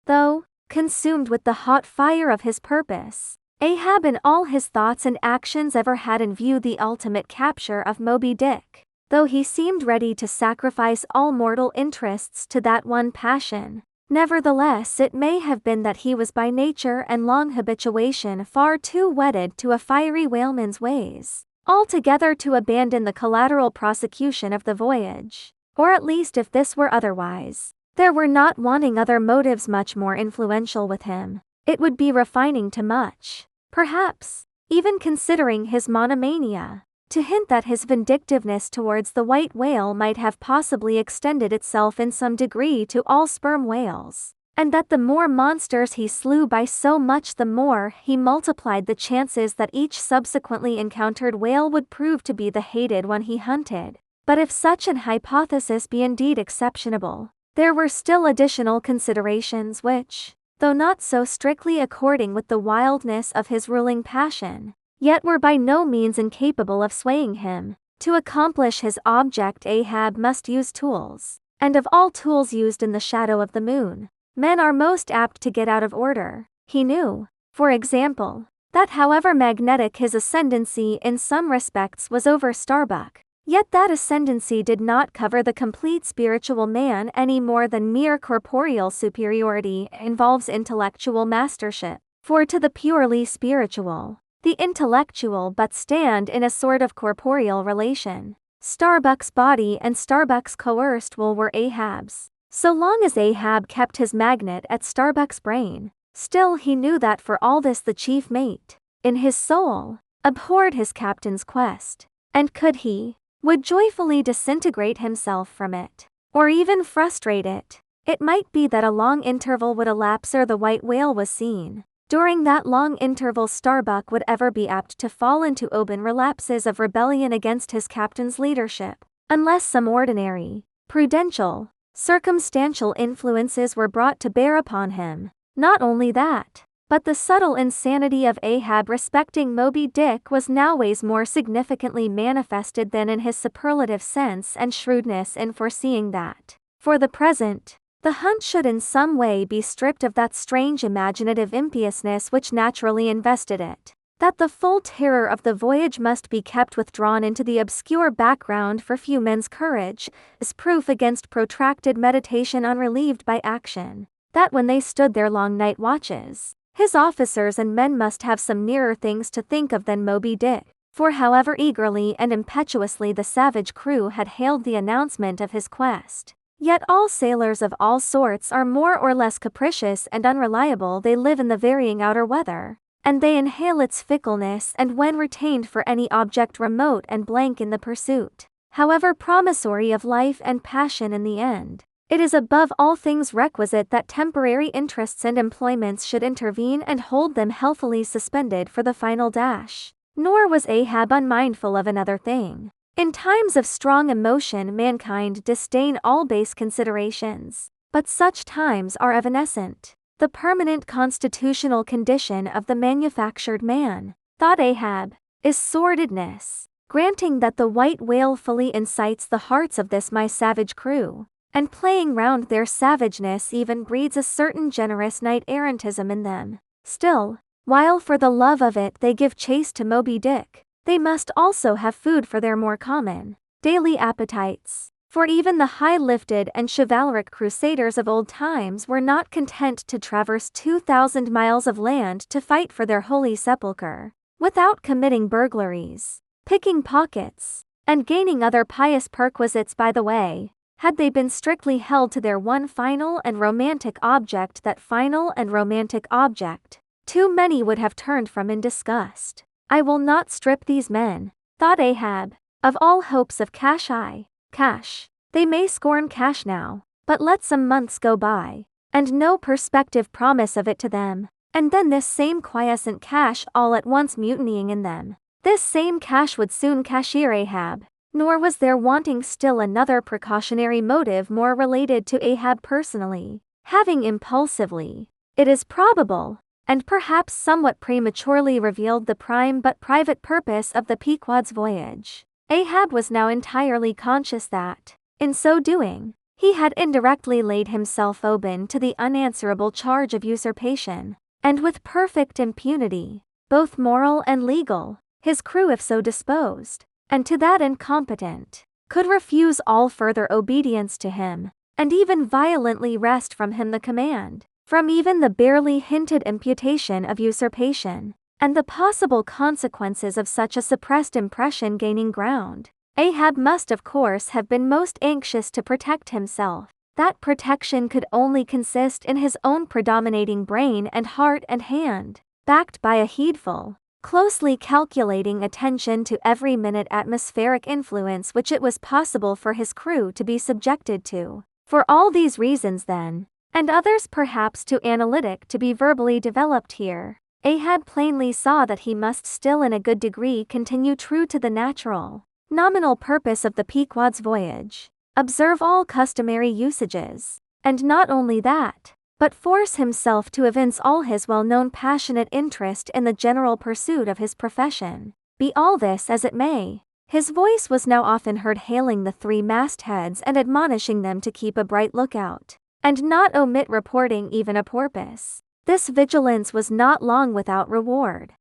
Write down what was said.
though, consumed with the hot fire of his purpose. Ahab in all his thoughts and actions ever had in view the ultimate capture of Moby Dick, though he seemed ready to sacrifice all mortal interests to that one passion. Nevertheless, it may have been that he was by nature and long habituation far too wedded to a fiery whaleman's ways, altogether to abandon the collateral prosecution of the voyage. Or at least if this were otherwise, there were not wanting other motives much more influential with him. It would be refining to much, perhaps, even considering his monomania, to hint that his vindictiveness towards the white whale might have possibly extended itself in some degree to all sperm whales, and that the more monsters he slew by so much the more he multiplied the chances that each subsequently encountered whale would prove to be the hated one he hunted. But if such an hypothesis be indeed exceptionable, there were still additional considerations which, though not so strictly according with the wildness of his ruling passion, yet were by no means incapable of swaying him. To accomplish his object, Ahab must use tools, and of all tools used in the shadow of the moon, men are most apt to get out of order. He knew, for example, that however magnetic his ascendancy in some respects was over Starbuck, yet that ascendancy did not cover the complete spiritual man any more than mere corporeal superiority involves intellectual mastership. For to the purely spiritual, the intellectual but stand in a sort of corporeal relation. Starbuck's body and Starbuck's coerced will were Ahab's. So long as Ahab kept his magnet at Starbuck's brain, still he knew that for all this the chief mate, in his soul, abhorred his captain's quest, and could he, would joyfully disintegrate himself from it, or even frustrate it. It might be that a long interval would elapse ere the white whale was seen. During that long interval Starbuck would ever be apt to fall into open relapses of rebellion against his captain's leadership, unless some ordinary, prudential, circumstantial influences were brought to bear upon him. Not only that, but the subtle insanity of Ahab respecting Moby Dick was noways more significantly manifested than in his superlative sense and shrewdness in foreseeing that, for the present, the hunt should in some way be stripped of that strange imaginative impiousness which naturally invested it, that the full terror of the voyage must be kept withdrawn into the obscure background for few men's courage, is proof against protracted meditation unrelieved by action, that when they stood their long night watches, his officers and men must have some nearer things to think of than Moby Dick, for however eagerly and impetuously the savage crew had hailed the announcement of his quest, yet all sailors of all sorts are more or less capricious and unreliable. They live in the varying outer weather, and they inhale its fickleness, and when retained for any object remote and blank in the pursuit, however promissory of life and passion in the end, it is above all things requisite that temporary interests and employments should intervene and hold them healthily suspended for the final dash. Nor was Ahab unmindful of another thing. In times of strong emotion mankind disdain all base considerations, but such times are evanescent. The permanent constitutional condition of the manufactured man, thought Ahab, is sordidness. Granting that the white whale fully incites the hearts of this my savage crew, and playing round their savageness even breeds a certain generous knight-errantism in them, still, while for the love of it they give chase to Moby Dick, they must also have food for their more common, daily appetites. For even the high-lifted and chivalric crusaders of old times were not content to traverse 2,000 miles of land to fight for their holy sepulchre, without committing burglaries, picking pockets, and gaining other pious perquisites by the way. Had they been strictly held to their one final and romantic object, that final and romantic object, too many would have turned from in disgust. I will not strip these men, thought Ahab, of all hopes of cash. Cash. They may scorn cash now, but let some months go by, and no perspective promise of it to them, and then this same quiescent cash all at once mutinying in them. This same cash would soon cashier Ahab. Nor was there wanting still another precautionary motive more related to Ahab personally, having impulsively, it is probable, and perhaps somewhat prematurely revealed the prime but private purpose of the Pequod's voyage. Ahab was now entirely conscious that, in so doing, he had indirectly laid himself open to the unanswerable charge of usurpation, and with perfect impunity, both moral and legal, his crew if so disposed, and to that incompetent, could refuse all further obedience to him, and even violently wrest from him the command, from even the barely hinted imputation of usurpation, and the possible consequences of such a suppressed impression gaining ground. Ahab must of course have been most anxious to protect himself. That protection could only consist in his own predominating brain and heart and hand, backed by a heedful, closely calculating attention to every minute atmospheric influence which it was possible for his crew to be subjected to. For all these reasons then, and others perhaps too analytic to be verbally developed here, Ahab plainly saw that he must still in a good degree continue true to the natural, nominal purpose of the Pequod's voyage, observe all customary usages, and not only that, but force himself to evince all his well-known passionate interest in the general pursuit of his profession. Be all this as it may, his voice was now often heard hailing the 3 mastheads and admonishing them to keep a bright lookout, and not omit reporting even a porpoise. This vigilance was not long without reward.